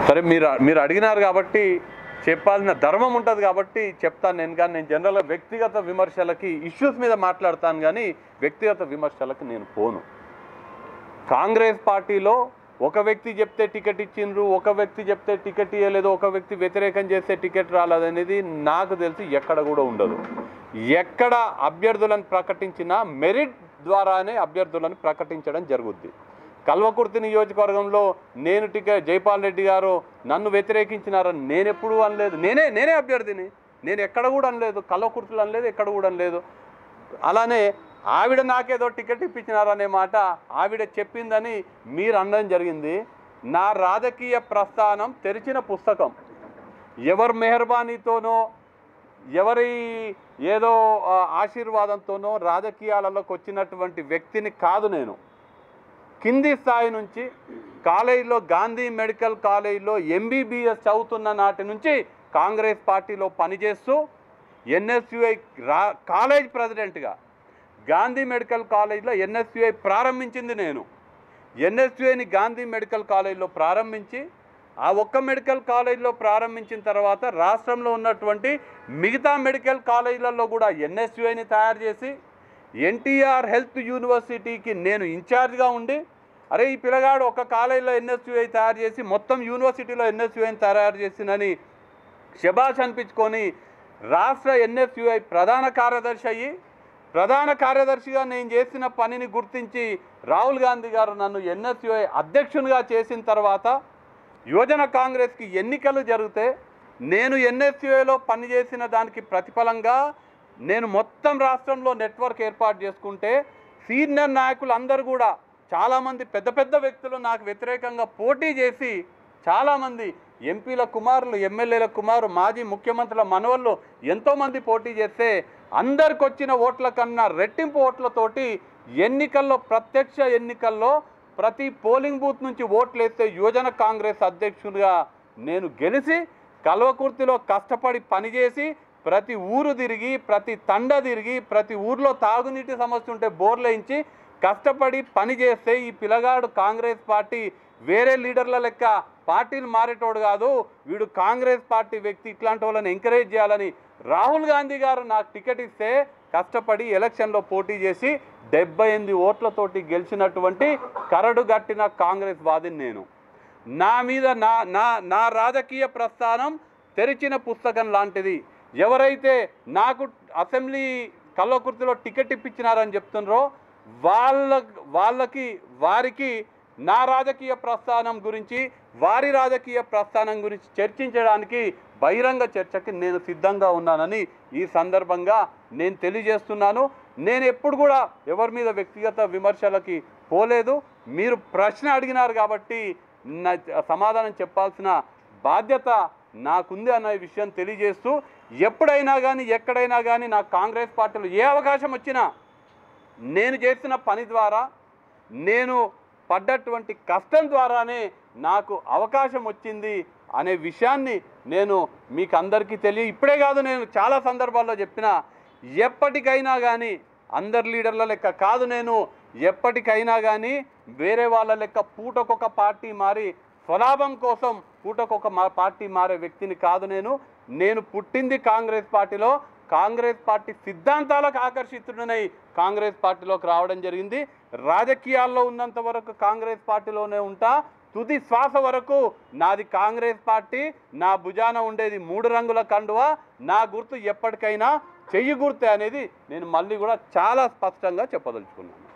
సరే మీరు అడిగినారు కాబట్టి చెప్పాల్సిన ధర్మం ఉంటుంది కాబట్టి చెప్తాను నేను. కానీ నేను జనరల్గా వ్యక్తిగత విమర్శలకి ఇష్యూస్ మీద మాట్లాడతాను కానీ వ్యక్తిగత విమర్శలకు నేను పోను. కాంగ్రెస్ పార్టీలో ఒక వ్యక్తి చెప్తే టికెట్ ఇచ్చిండ్రు, ఒక వ్యక్తి చెప్తే టికెట్ ఇవ్వలేదు, ఒక వ్యక్తి వ్యతిరేకం చేస్తే టికెట్ రాలేదనేది నాకు తెలిసి ఎక్కడ కూడా ఉండదు. ఎక్కడ అభ్యర్థులను ప్రకటించినా మెరిట్ ద్వారానే అభ్యర్థులను ప్రకటించడం జరుగుద్ది. కల్వకుర్తి నియోజకవర్గంలో నేను జైపాల్ రెడ్డి గారు నన్ను వ్యతిరేకించినారని నేను ఎప్పుడూ అనలేదు. నేనే అభ్యర్థిని, నేను ఎక్కడ కూడా అనలేదు, కల్వకుర్తిలో అనలేదు, ఎక్కడ కూడా అనలేదు. అలానే ఆవిడ నాకేదో టికెట్ ఇప్పించినారనే మాట ఆవిడ చెప్పిందని మీరు అనడం జరిగింది. నా రాజకీయ ప్రస్థానం తెరిచిన పుస్తకం. ఎవరి మెహర్బానీతోనో ఎవరి ఏదో ఆశీర్వాదంతోనో రాజకీయాలలోకి వచ్చినటువంటి వ్యక్తిని కాదు నేను. కింది స్థాయి నుంచి కాలేజీలో గాంధీ మెడికల్ కాలేజీలో ఎంబీబీఎస్ చదువుతున్న నాటి నుంచి కాంగ్రెస్ పార్టీలో పనిచేస్తూ ఎన్ఎస్యుఐ కాలేజ్ ప్రెసిడెంట్గా గాంధీ మెడికల్ కాలేజీలో ఎన్ఎస్యుఐ ప్రారంభించింది నేను. ఎన్ఎస్యుఐని గాంధీ మెడికల్ కాలేజీలో ప్రారంభించి ఆ ఒక్క మెడికల్ కాలేజీలో ప్రారంభించిన తర్వాత రాష్ట్రంలో ఉన్నటువంటి మిగతా మెడికల్ కాలేజీలలో కూడా ఎన్ఎస్యుఐని తయారు చేసి ఎన్టీఆర్ హెల్త్ యూనివర్సిటీకి నేను ఇన్ఛార్జ్గా ఉండి, అరే ఈ పిల్లగాడు ఒక కాలేజీలో ఎన్ఎస్యుఐ తయారు చేసి మొత్తం యూనివర్సిటీలో ఎన్ఎస్యుఐని తయారు చేసినని శబాష్ అనిపించుకొని రాష్ట్ర ఎన్ఎస్యుఐ ప్రధాన కార్యదర్శి అయ్యి, ప్రధాన కార్యదర్శిగా నేను చేసిన పనిని గుర్తించి రాహుల్ గాంధీ గారు నన్ను ఎన్ఎస్యుఐ అధ్యక్షునిగా చేసిన తర్వాత యువజన కాంగ్రెస్కి ఎన్నికలు జరిగితే నేను ఎన్ఎస్యుఐలో పనిచేసిన దానికి ప్రతిఫలంగా నేను మొత్తం రాష్ట్రంలో నెట్వర్క్ ఏర్పాటు చేసుకుంటే సీనియర్ నాయకులు అందరూ కూడా చాలామంది పెద్ద పెద్ద వ్యక్తులు నాకు వ్యతిరేకంగా పోటీ చేసి చాలామంది ఎంపీల కుమారులు, ఎమ్మెల్యేల కుమారులు, మాజీ ముఖ్యమంత్రుల మనవళ్ళు ఎంతోమంది పోటీ చేస్తే అందరికి వచ్చిన ఓట్ల కన్నా రెట్టింపు ఓట్లతోటి ఎన్నికల్లో ప్రత్యక్ష ఎన్నికల్లో ప్రతి పోలింగ్ బూత్ నుంచి ఓట్లు వేస్తే యువజన కాంగ్రెస్ అధ్యక్షుడిగా నేను గెలిచి కల్వకుర్తిలో కష్టపడి పనిచేసి ప్రతి ఊరు తిరిగి ప్రతి తండ తిరిగి ప్రతి ఊర్లో తాగునీటి సమస్య ఉంటే బోర్లేయించి కష్టపడి పనిచేస్తే ఈ పిల్లగాడు కాంగ్రెస్ పార్టీ వేరే లీడర్ల లెక్క పార్టీలు మారేటోడు కాదు, వీడు కాంగ్రెస్ పార్టీ వ్యక్తి, ఇట్లాంటి వాళ్ళని ఎంకరేజ్ చేయాలని రాహుల్ గాంధీ గారు నాకు టికెట్ ఇస్తే కష్టపడి ఎలక్షన్లో పోటీ చేసి 78 ఓట్లతోటి గెలిచినటువంటి కరడుగట్టిన కాంగ్రెస్ వాదిని నేను. నా మీద నా రాజకీయ ప్రస్థానం తెరిచిన పుస్తకం లాంటిది. ఎవరైతే నాకు అసెంబ్లీ కల్వకుర్తిలో టికెట్ ఇప్పించినారని చెప్తున్నారో వారికి నా రాజకీయ ప్రస్థానం గురించి, వారి రాజకీయ ప్రస్థానం గురించి చర్చించడానికి బహిరంగ చర్చకి నేను సిద్ధంగా ఉన్నానని ఈ సందర్భంగా నేను తెలియజేస్తున్నాను. నేను ఎప్పుడు కూడా ఎవరి మీద వ్యక్తిగత విమర్శలకి పోలేదు. మీరు ప్రశ్న అడిగినారు కాబట్టి సమాధానం చెప్పాల్సిన బాధ్యత నాకుంది అన్న విషయం తెలియజేస్తూ, ఎప్పుడైనా కానీ ఎక్కడైనా కానీ నాకు కాంగ్రెస్ పార్టీలో ఏ అవకాశం వచ్చినా నేను చేసిన పని ద్వారా, నేను పడ్డటువంటి కష్టం ద్వారానే నాకు అవకాశం వచ్చింది అనే విషయాన్ని నేను మీకు అందరికీ ఇప్పుడే కాదు, నేను చాలా సందర్భాల్లో చెప్పిన, ఎప్పటికైనా కానీ అందరి లీడర్ల లెక్క కాదు, నేను ఎప్పటికైనా కానీ వేరే వాళ్ళ లెక్క పూటకొక పార్టీ మారి స్వలాభం కోసం పూటకొక పార్టీ మారే వ్యక్తిని కాదు. నేను పుట్టింది కాంగ్రెస్ పార్టీలో, కాంగ్రెస్ పార్టీ సిద్ధాంతాలకు ఆకర్షితుడనై కాంగ్రెస్ పార్టీలోకి రావడం జరిగింది. రాజకీయాల్లో ఉన్నంత వరకు కాంగ్రెస్ పార్టీలోనే ఉంటా, తుది శ్వాస వరకు నాది కాంగ్రెస్ పార్టీ. నా భుజాన ఉండేది 3 రంగుల కండువా, నా గుర్తు ఎప్పటికైనా చెయ్యి గుర్తే అనేది నేను మళ్ళీ కూడా చాలా స్పష్టంగా చెప్పదలుచుకున్నాను.